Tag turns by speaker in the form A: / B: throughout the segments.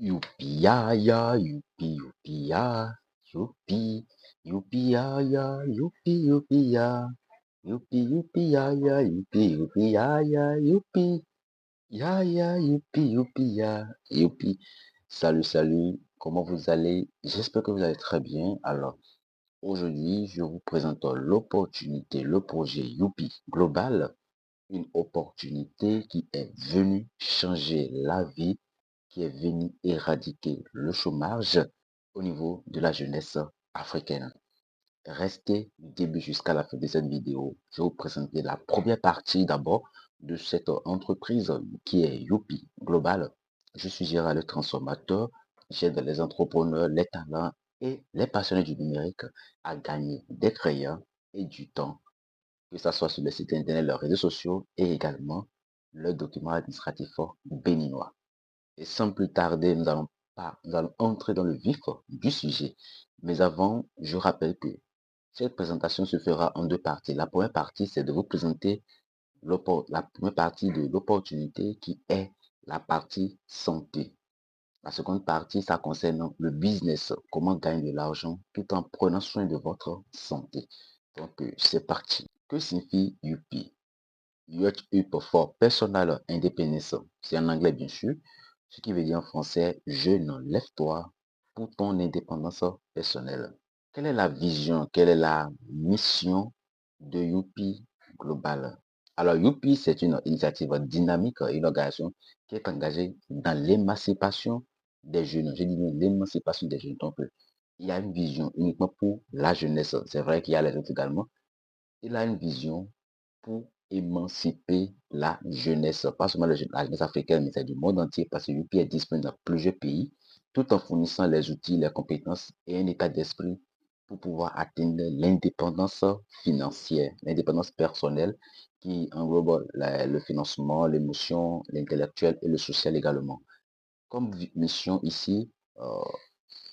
A: Youpi ya ya, youpi youpi ya, youpi youpi ya ya, youpi youpi ya, youpi youpi ya ya, youpi youpi ya ya, youpi ya, youpi youpi ya, youpi. Salut, salut, comment vous allez? J'espère que vous allez très bien. Alors, aujourd'hui, je vous présente l'opportunité, le projet Youpi Global, une opportunité qui est venue changer la vie, qui est venue éradiquer le chômage au niveau de la jeunesse africaine. Restez du début jusqu'à la fin de cette vidéo. Je vais vous présenter la première partie d'abord de cette entreprise qui est Youpi Global. Je suis Gérald le transformateur. J'aide les entrepreneurs, les talents et les passionnés du numérique à gagner des créants et du temps, que ce soit sur le site internet, leurs réseaux sociaux et également le document administratif béninois. Et sans plus tarder, nous allons entrer dans le vif du sujet. Mais avant, je rappelle que cette présentation se fera en deux parties. La première partie, c'est de vous présenter la première partie de l'opportunité qui est la partie santé. La seconde partie, ça concerne le business, comment gagner de l'argent tout en prenant soin de votre santé. Donc, c'est parti. Que signifie UP? UP for Personal Independence. C'est en anglais, bien sûr. Ce qui veut dire en français, jeune, lève-toi pour ton indépendance personnelle. Quelle est la vision, quelle est la mission de Youpi Global? Alors, Youpi, c'est une initiative dynamique, une organisation qui est engagée dans l'émancipation des jeunes. Je dis bien l'émancipation des jeunes. Donc, il y a une vision uniquement pour la jeunesse. C'est vrai qu'il y a les autres également. Il a une vision pour émanciper la jeunesse, pas seulement la jeunesse africaine, mais c'est du monde entier, parce que Youpi est disponible dans plusieurs pays, tout en fournissant les outils, les compétences et un état d'esprit pour pouvoir atteindre l'indépendance financière, l'indépendance personnelle qui englobe le financement, l'émotion, l'intellectuel et le social également. Comme mission ici,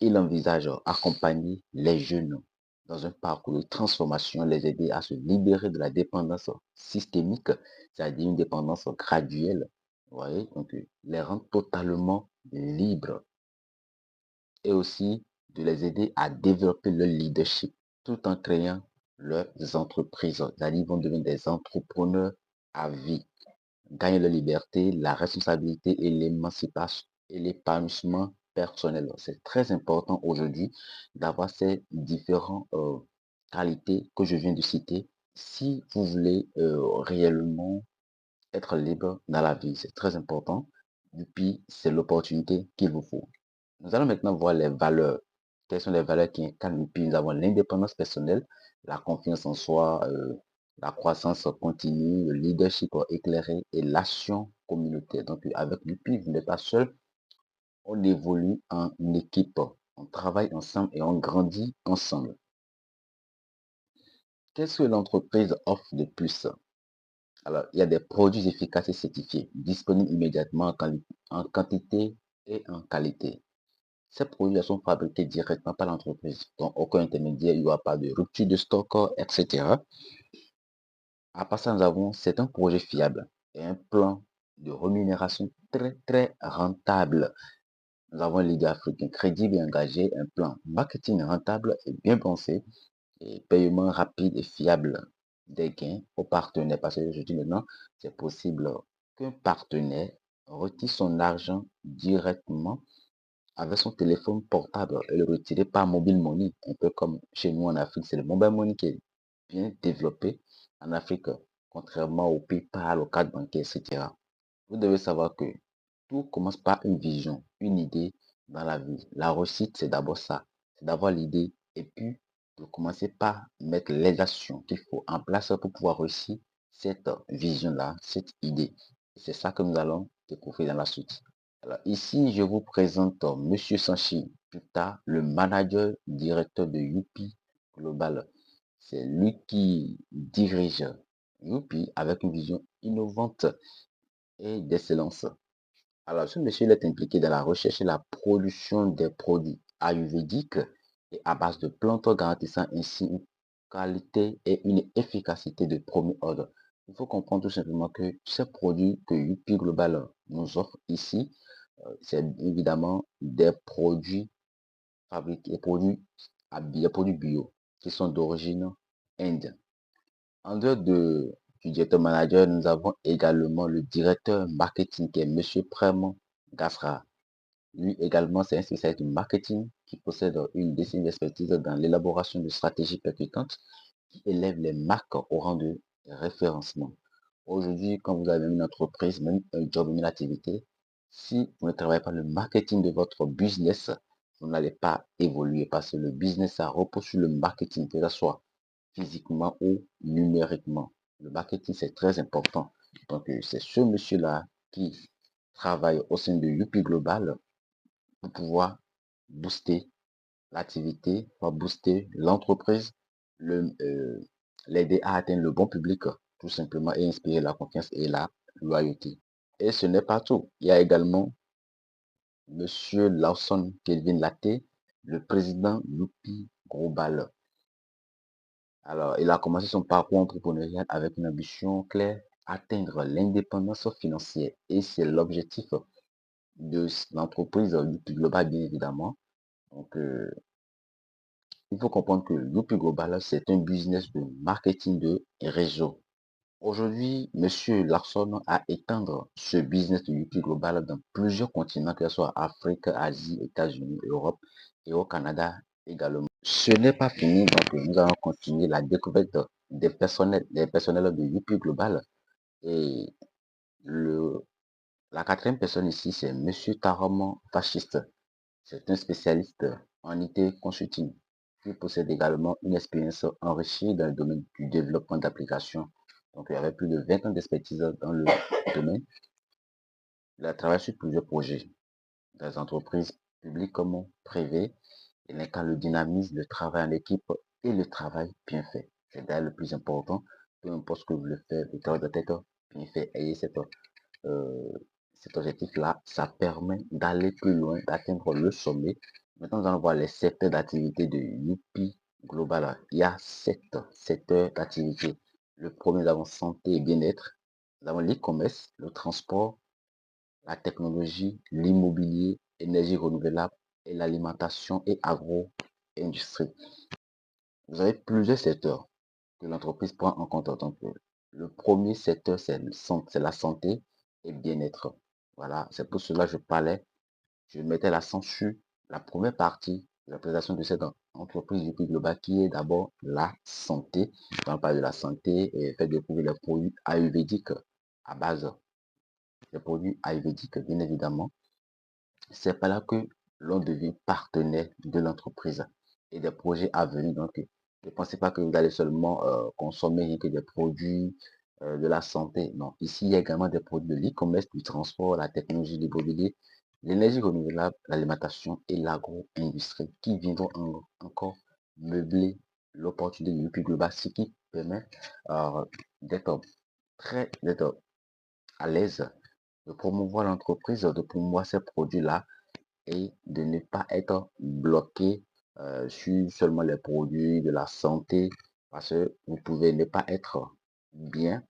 A: il envisage accompagner les jeunes dans un parcours de transformation, les aider à se libérer de la dépendance systémique, c'est-à-dire une dépendance graduelle, vous voyez, donc les rendre totalement libres et aussi de les aider à développer le leadership tout en créant leurs entreprises. C'est-à-dire ils vont devenir des entrepreneurs à vie, gagner la liberté, la responsabilité et l'émancipation et l'épanouissement personnel. C'est très important aujourd'hui d'avoir ces différentes qualités que je viens de citer si vous voulez réellement être libre dans la vie. C'est très important. Et puis, c'est l'opportunité qu'il vous faut. Nous allons maintenant voir les valeurs. Quelles sont les valeurs qui incarnent? Puis nous avons l'indépendance personnelle, la confiance en soi, la croissance continue, le leadership éclairé et l'action communautaire. Donc, avec l'UPI, vous n'êtes pas seul. On évolue en équipe. On travaille ensemble et on grandit ensemble. Qu'est-ce que l'entreprise offre de plus? Alors, il y a des produits efficaces et certifiés, disponibles immédiatement en quantité et en qualité. Ces produits sont fabriqués directement par l'entreprise, donc aucun intermédiaire, il n'y aura pas de rupture de stock, etc. À part ça, nous avons, c'est un projet fiable et un plan de rémunération très, très rentable. Nous avons un leader africain crédible et engagé, un plan marketing rentable et bien pensé, et paiement rapide et fiable des gains aux partenaires. Parce que je dis maintenant, c'est possible qu'un partenaire retire son argent directement avec son téléphone portable et le retirer par mobile money, un peu comme chez nous en Afrique. C'est le mobile money qui est bien développé en Afrique, contrairement au PayPal, aux cartes bancaires, etc. Vous devez savoir que tout commence par une vision, une idée dans la vie. La réussite, c'est d'abord ça. C'est d'avoir l'idée et puis de commencer par mettre les actions qu'il faut en place pour pouvoir réussir cette vision-là, cette idée. C'est ça que nous allons découvrir dans la suite. Alors ici, je vous présente Monsieur Sanchi Puta, le manager directeur de Youpi Global. C'est lui qui dirige Youpi avec une vision innovante et d'excellence. Alors, ce monsieur il est impliqué dans la recherche et la production des produits ayurvédiques et à base de plantes garantissant ainsi une qualité et une efficacité de premier ordre. Il faut comprendre tout simplement que ces produits que UP Global nous offre ici C'est évidemment des produits fabriqués, des produits bio qui sont d'origine indienne. En dehors du directeur manager, nous avons également le directeur marketing qui est Monsieur Prem Gasra. Lui également, c'est un spécialiste du marketing qui possède une décennie d'expertise dans l'élaboration de stratégies percutantes qui élèvent les marques au rang de référencement. Aujourd'hui, quand vous avez une entreprise, même un job, une activité, si vous ne travaillez pas le marketing de votre business, vous n'allez pas évoluer parce que le business, ça repose sur le marketing, que ce soit physiquement ou numériquement. Le marketing, c'est très important. Donc, c'est ce monsieur-là qui travaille au sein de UP Global pour pouvoir booster l'activité, pour booster l'entreprise, l'aider à atteindre le bon public, tout simplement, et inspirer la confiance et la loyauté. Et ce n'est pas tout. Il y a également Monsieur Lawson Kelvin Latte, le président Youpi Global. Alors, il a commencé son parcours entrepreneurial avec une ambition claire, atteindre l'indépendance financière. Et c'est l'objectif de l'entreprise Youpi Global, bien évidemment. Donc, il faut comprendre que Youpi Global, c'est un business de marketing de réseau. Aujourd'hui, Monsieur Larson a étendre ce business de Youpi Global dans plusieurs continents, que ce soit Afrique, Asie, États-Unis, Europe et au Canada également. Ce n'est pas fini, donc nous allons continuer la découverte des personnels de Youpi Global. Et la quatrième personne ici, c'est Monsieur Taram Fasciste. C'est un spécialiste en IT consulting qui possède également une expérience enrichie dans le domaine du développement d'applications. Donc, il y avait plus de 20 ans d'expertise dans le domaine. Il a travaillé sur plusieurs projets dans les entreprises publiques comme privées. Il incarne le dynamisme, le travail en équipe et le travail bien fait. C'est d'ailleurs le plus important. Peu importe ce que vous voulez faire, le travail doit être bien fait. Et euh, cet objectif-là, ça permet d'aller plus loin, d'atteindre le sommet. Maintenant, nous allons voir les secteurs d'activité de Youpi Global. Il y a 7 secteurs d'activité. Le premier, nous avons santé et bien-être. Nous avons l'e-commerce, le transport, la technologie, l'immobilier, énergie renouvelable et l'alimentation et agro-industrie. Vous avez plusieurs secteurs que l'entreprise prend en compte. Donc, le premier secteur, c'est la santé et bien-être. Voilà, c'est pour cela que je mettais l'accent sur la première partie de la présentation de cette entreprise du prix global qui est d'abord la santé. On parle de la santé et fait découvrir les produits ayurvédiques à base. Les produits ayurvédiques, bien évidemment. C'est pas là que l'on devient partenaire de l'entreprise et des projets à venir. Donc, ne pensez pas que vous allez seulement consommer rien que des produits de la santé. Non, ici, il y a également des produits de l'e-commerce, du transport, la technologie, l'immobilier, l'énergie renouvelable, l'alimentation et l'agro-industrie qui viendront encore meubler l'opportunité du plus global, ce qui permet d'être d'être à l'aise, de promouvoir l'entreprise, de promouvoir ces produits-là et de ne pas être bloqué sur seulement les produits de la santé parce que vous pouvez ne pas être bien,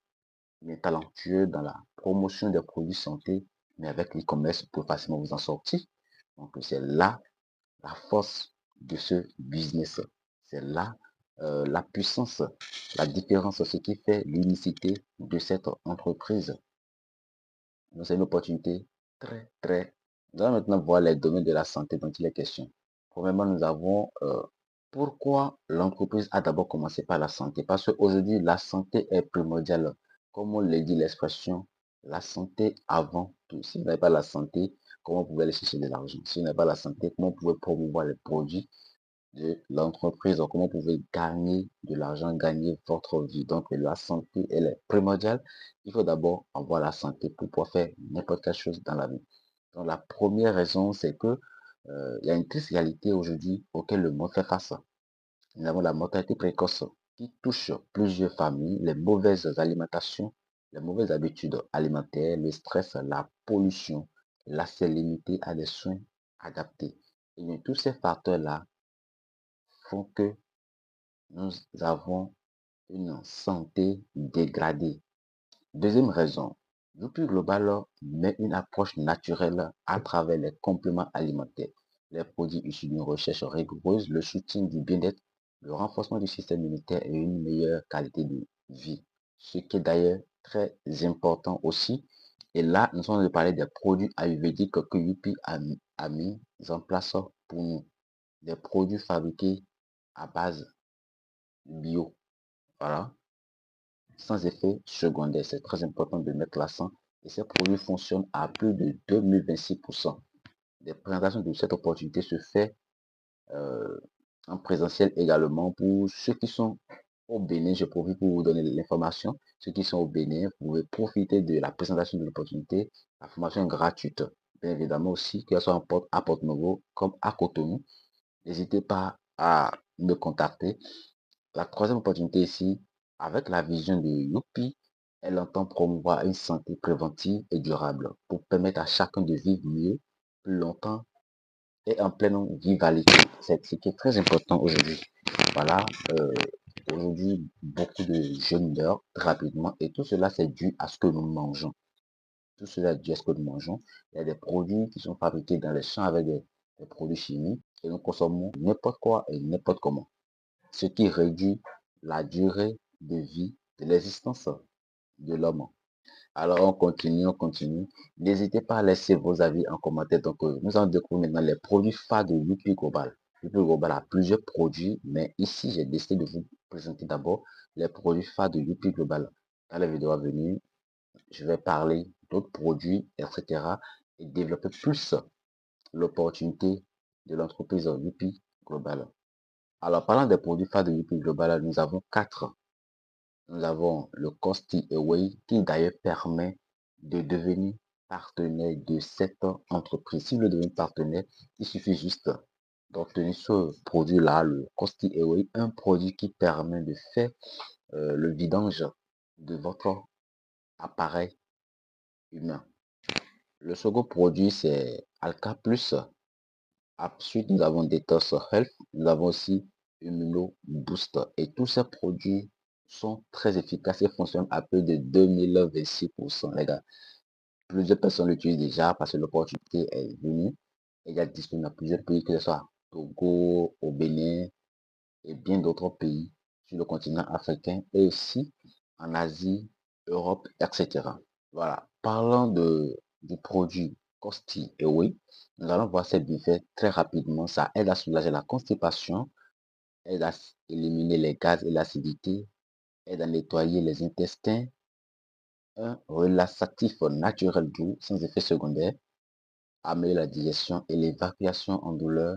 A: mais talentueux dans la promotion des produits santé, mais avec l'e-commerce, vous pouvez facilement vous en sortir. Donc, c'est là la force de ce business. C'est là la puissance, la différence, ce qui fait l'unicité de cette entreprise. Donc, c'est une opportunité très. Nous allons maintenant voir les domaines de la santé dont il est question. Premièrement, nous avons pourquoi l'entreprise a d'abord commencé par la santé. Parce qu'aujourd'hui, la santé est primordiale. Comme on le dit l'expression, la santé avant tout. Si vous n'avez pas la santé, comment vous pouvez aller chercher de l'argent? Si vous n'avez pas la santé, comment vous pouvez promouvoir les produits de l'entreprise? Donc, comment vous pouvez gagner de l'argent, gagner votre vie? Donc, la santé, elle est primordiale. Il faut d'abord avoir la santé pour pouvoir faire n'importe quelle chose dans la vie. Donc, la première raison, c'est que il y a une triste réalité aujourd'hui auquel le monde fait face. Nous avons la mortalité précoce qui touche plusieurs familles, les mauvaises alimentations, les mauvaises habitudes alimentaires, le stress, la pollution, l'accès limité à des soins adaptés. Et bien, tous ces facteurs-là font que nous avons une santé dégradée. Deuxième raison, Youpi Global met une approche naturelle à travers les compléments alimentaires, les produits issus d'une recherche rigoureuse, le soutien du bien-être, le renforcement du système immunitaire et une meilleure qualité de vie. Ce qui est d'ailleurs très important aussi. Et là, nous sommes de parler des produits ayurvédiques que Youpi a mis en place pour nous. Des produits fabriqués à base bio. Voilà, sans effet secondaire. C'est très important de mettre l'accent. Et ces produits fonctionnent à plus de 2026%. Les présentations de cette opportunité se fait en présentiel également pour ceux qui sont au Bénin. Je profite pour vous donner l'information. Ceux qui sont au Bénin, vous pouvez profiter de la présentation de l'opportunité. La formation est gratuite. Bien évidemment aussi, qu'elle soit à Porto-Novo comme à Cotonou. N'hésitez pas à me contacter. La troisième opportunité ici, avec la vision de Youpi, elle entend promouvoir une santé préventive et durable pour permettre à chacun de vivre mieux, plus longtemps et en pleine vivalité. C'est ce qui est très important aujourd'hui. Voilà, aujourd'hui, beaucoup de jeunes meurent très rapidement et tout cela, c'est dû à ce que nous mangeons. Tout cela est dû à ce que nous mangeons. Il y a des produits qui sont fabriqués dans les champs avec des produits chimiques et nous consommons n'importe quoi et n'importe comment, ce qui réduit la durée de vie de l'existence de l'homme. Alors on continue, on continue. N'hésitez pas à laisser vos avis en commentaire. Donc nous allons découvrir maintenant les produits phares de Youpi Global. Youpi Global a plusieurs produits, mais ici j'ai décidé de vous présenter d'abord les produits phares de Youpi Global. Dans la vidéo à venir, je vais parler d'autres produits, etc. et développer plus l'opportunité de l'entreprise Youpi Global. Alors, parlant des produits phares de Youpi Global, nous avons quatre. Nous avons le Costi Away qui d'ailleurs permet de devenir partenaire de cette entreprise. Si vous voulez devenir partenaire, il suffit juste d'obtenir ce produit-là, le Costi Away, un produit qui permet de faire le vidange de votre appareil humain. Le second produit, c'est Alka Plus. Ensuite, nous avons Detox Health, nous avons aussi Immuno Boost. Et tous ces produits sont très efficaces et fonctionnent à plus de 2026%, les gars. Plusieurs personnes l'utilisent déjà parce que l'opportunité est venue. Et il y a disponible dans plusieurs pays, que ce soit Togo, au Bénin et bien d'autres pays sur le continent africain et aussi en Asie, Europe, etc. Voilà. Parlant du produit Costi et oui, nous allons voir ces bienfaits très rapidement. Ça aide à soulager la constipation, aide à éliminer les gaz et l'acidité, aide à nettoyer les intestins, un relaxatif naturel doux sans effet secondaire, améliore la digestion et l'évacuation en douleur,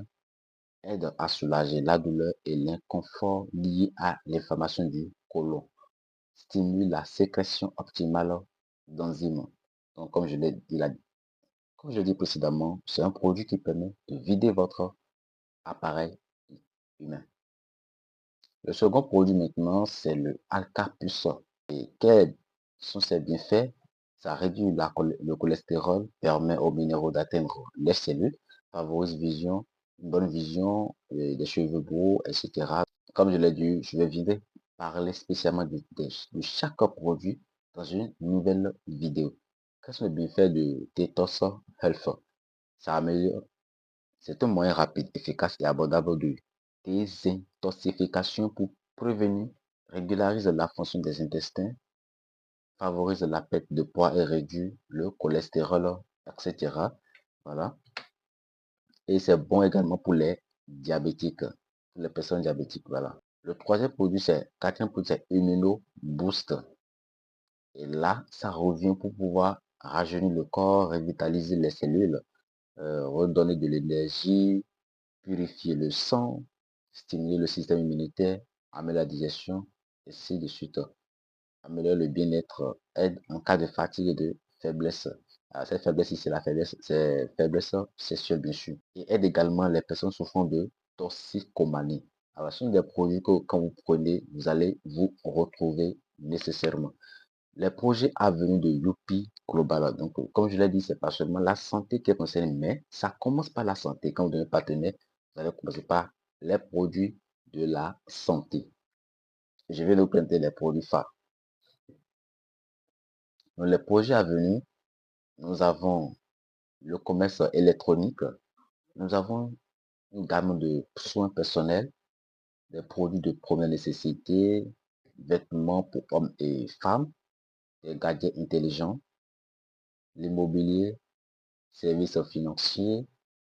A: aide à soulager la douleur et l'inconfort lié à l'inflammation du côlon, stimule la sécrétion optimale d'enzymes. Donc, comme je l'ai dit précédemment, c'est un produit qui permet de vider votre appareil humain. Le second produit maintenant, c'est le Alka Plus. Et quels sont ses bienfaits? Ça réduit le cholestérol, permet aux minéraux d'atteindre les cellules, favorise une bonne vision, des cheveux beaux, etc. Comme je l'ai dit, je vais parler spécialement de chaque produit dans une nouvelle vidéo. Quels sont les bienfaits de Detox Health? Ça améliore, c'est un moyen rapide, efficace et abordable de désintoxication pour prévenir, régulariser la fonction des intestins, favorise la perte de poids et réduit le cholestérol, etc. Voilà. Et c'est bon également pour les diabétiques, pour les personnes diabétiques. Voilà. Le quatrième produit, c'est Immuno Boost. Et là, ça revient pour pouvoir rajeunir le corps, revitaliser les cellules, redonner de l'énergie, purifier le sang, stimuler le système immunitaire, améliorer la digestion, et ainsi de suite. Améliorer le bien-être, aide en cas de fatigue et de faiblesse. Cette faiblesse ici, la faiblesse, c'est faiblesse sexuelle, bien sûr. Et aide également les personnes souffrant de toxicomanie. Alors, ce sont des produits que quand vous prenez, vous allez vous retrouver nécessairement. Les projets à venir de Youpi Global. Donc, comme je l'ai dit, c'est pas seulement la santé qui est concernée, mais ça commence par la santé. Quand vous devenez partenaire, vous allez commencer par les produits de la santé. Je vais vous présenter les produits phares. Dans les projets à venir, nous avons le commerce électronique, nous avons une gamme de soins personnels, des produits de première nécessité, vêtements pour hommes et femmes, des gadgets intelligents, l'immobilier, services financiers,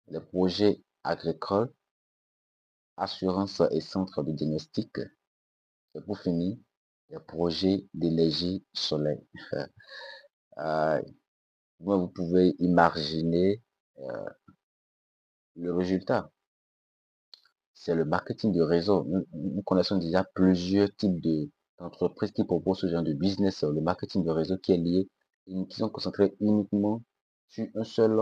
A: les projets agricoles, assurance et centres de diagnostic. Et pour finir, les projets d'énergie solaire. Euh, vous pouvez imaginer euh, le résultat. C'est le marketing de réseau. Nous connaissons déjà plusieurs types d'entreprises qui proposent ce genre de business. Le marketing de réseau qui est lié, qui sont concentrés uniquement sur un seul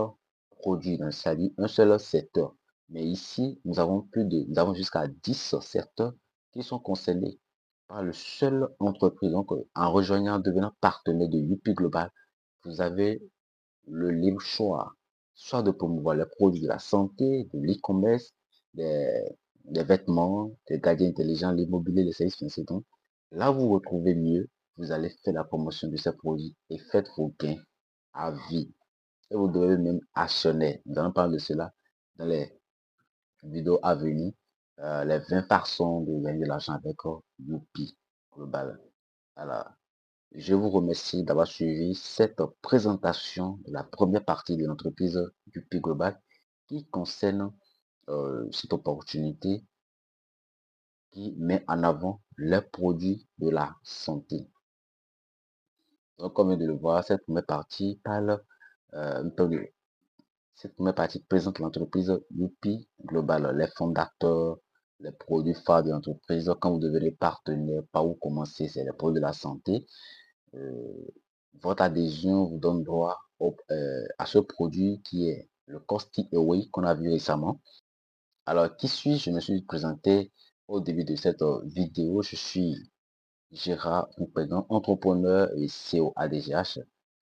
A: produit, c'est-à-dire un seul secteur. Mais ici, nous avons jusqu'à 10 secteurs qui sont concernés par le seul entreprise. Donc, en rejoignant, en devenant partenaire de UP Global, vous avez le libre choix, soit de promouvoir les produits de la santé, de l'e-commerce, des, des vêtements, des gadgets intelligents, l'immobilier, les services financiers. Donc, là, vous vous retrouvez mieux, vous allez faire la promotion de ces produits et faites vos gains à vie. Et vous devez même actionner. Nous allons parler de cela dans les vidéos à venir. Les 20 façons de gagner de l'argent avec Youpi Global. Alors, je vous remercie d'avoir suivi cette présentation de la première partie de l'entreprise UP Global qui concerne cette opportunité qui met en avant les produits de la santé. Donc, comme on vient de le voir, cette première partie parle un peu de cette première partie présente l'entreprise UP Global, les fondateurs, les produits phares de l'entreprise, quand vous devenez partenaire, par où commencer, c'est les produits de la santé. Euh, Votre adhésion vous donne droit à ce produit qui est le Costi Away qu'on a vu récemment. Alors, qui suis-je? Je me suis présenté au début de cette vidéo. Je suis Gérard Oupégan, entrepreneur et CEO ADGH,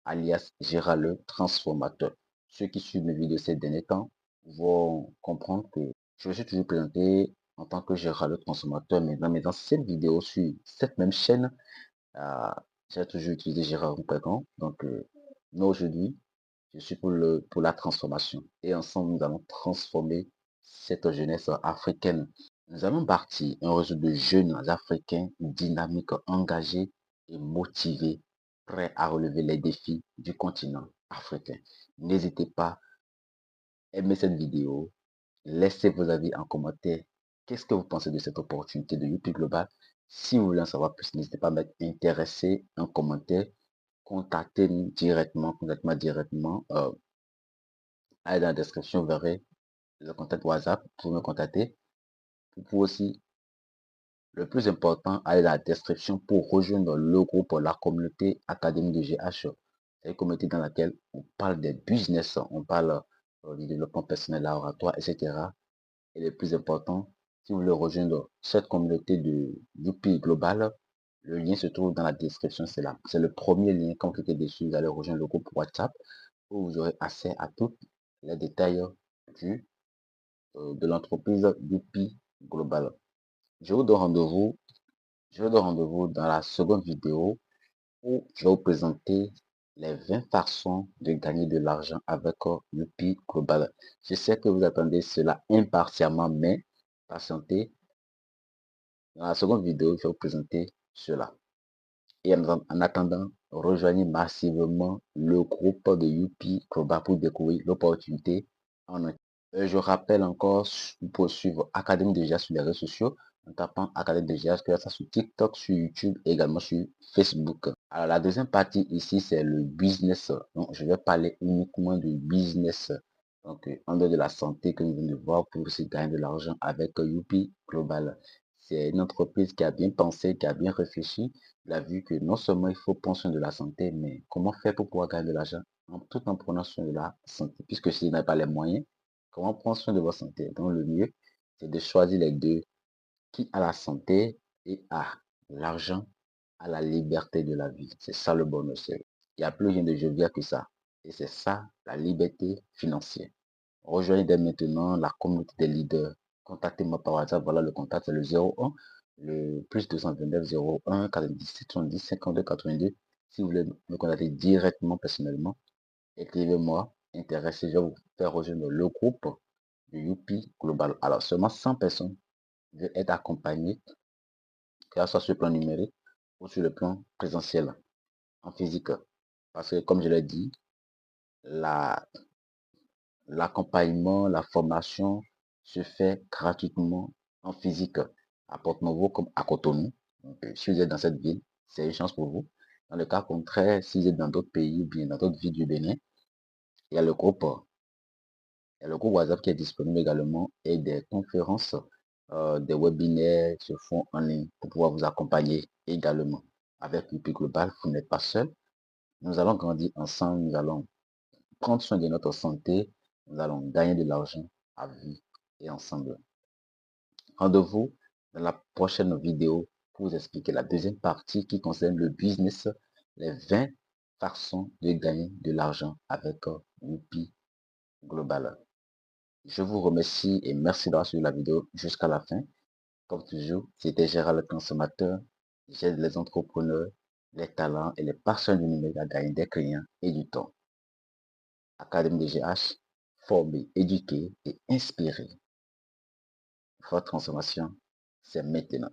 A: alias Gérard le transformateur. Ceux qui suivent mes vidéos ces derniers temps vont comprendre que je me suis toujours présenté en tant que Gérard le transformateur, mais dans cette vidéo sur cette même chaîne, euh, j'ai toujours utilisé Gérard Oupégan. Donc, mais aujourd'hui, je suis pour la transformation. Et ensemble, nous allons transformer cette jeunesse africaine. Nous allons bâtir un réseau de jeunes africains dynamiques, engagés et motivés, prêts à relever les défis du continent africain. N'hésitez pas, aimez cette vidéo, laissez vos avis en commentaire. Qu'est-ce que vous pensez de cette opportunité de UP Global? Si vous voulez en savoir plus, n'hésitez pas à mettre intéressé en commentaire. Contactez-nous directement, allez dans la description, vous verrez le contact WhatsApp pour me contacter. Vous pouvez aussi, le plus important, aller dans la description pour rejoindre le groupe, la communauté Académie de GH. C'est une communauté dans laquelle on parle des business, on parle du développement personnel, oratoire, etc. Et le plus important, si vous voulez rejoindre cette communauté de UP Global, le lien se trouve dans la description. C'est le premier lien. Quand vous cliquez dessus, vous allez rejoindre le groupe WhatsApp où vous aurez accès à tous les détails de l'entreprise UP Global. Je vous donne rendez-vous. Je vous donne rendez-vous dans la seconde vidéo où je vais vous présenter les 20 façons de gagner de l'argent avec UP Global. Je sais que vous attendez cela impatiemment, mais patientez. Dans la seconde vidéo, je vais vous présenter cela. Et en attendant, rejoignez massivement le groupe de UP Global pour découvrir l'opportunité en entier. Je rappelle encore, vous pouvez suivre Académie de Jazz sur les réseaux sociaux en tapant Académie de Jazz, que ça sur TikTok, sur YouTube et également sur Facebook. Alors, la deuxième partie ici, c'est le business. Donc, je vais parler uniquement du business. Donc, en dehors de la santé que nous venons de voir, pour aussi gagner de l'argent avec UP Global. C'est une entreprise qui a bien pensé, qui a bien réfléchi. Il a vu que non seulement il faut prendre soin de la santé, mais comment faire pour pouvoir gagner de l'argent tout en prenant soin de la santé. Puisque s'il n'a pas les moyens, comment prendre soin de votre santé? Donc, le mieux, c'est de choisir les deux qui a la santé et a l'argent, a la liberté de la vie. C'est ça le bonheur. Il n'y a plus rien de jovial que ça. Et c'est ça la liberté financière. Rejoignez dès maintenant la communauté des leaders. Contactez-moi par WhatsApp. Voilà le contact, c'est le 01, le plus 229 01 97 70 52 82. Si vous voulez me contacter directement, personnellement, écrivez-moi, intéressé, je vais vous faire rejoindre le groupe de Youpi Global. Alors, seulement 100 personnes veulent être accompagnées, que ce soit sur le plan numérique ou sur le plan présentiel, en physique. Parce que, comme je l'ai dit, l'accompagnement, la formation se fait gratuitement en physique à Porto-Novo comme à Cotonou. Donc, si vous êtes dans cette ville, c'est une chance pour vous. Dans le cas contraire, si vous êtes dans d'autres pays ou bien dans d'autres villes du Bénin, il y a le groupe, WhatsApp qui est disponible également et des conférences, des webinaires se font en ligne pour pouvoir vous accompagner également. Avec UP Global, vous n'êtes pas seul. Nous allons grandir ensemble, nous allons prendre soin de notre santé, nous allons gagner de l'argent à vie et ensemble. Rendez-vous dans la prochaine vidéo pour vous expliquer la deuxième partie qui concerne le business, les 20 façons de gagner de l'argent avec Youpi Global. Je vous remercie et merci d'avoir suivi la vidéo jusqu'à la fin. Comme toujours, c'était Gérald le consommateur. J'aide les entrepreneurs, les talents et les personnes du numérique à gagner des clients et du temps. Académie de GH, former, éduquer et inspirer. Votre transformation, c'est maintenant.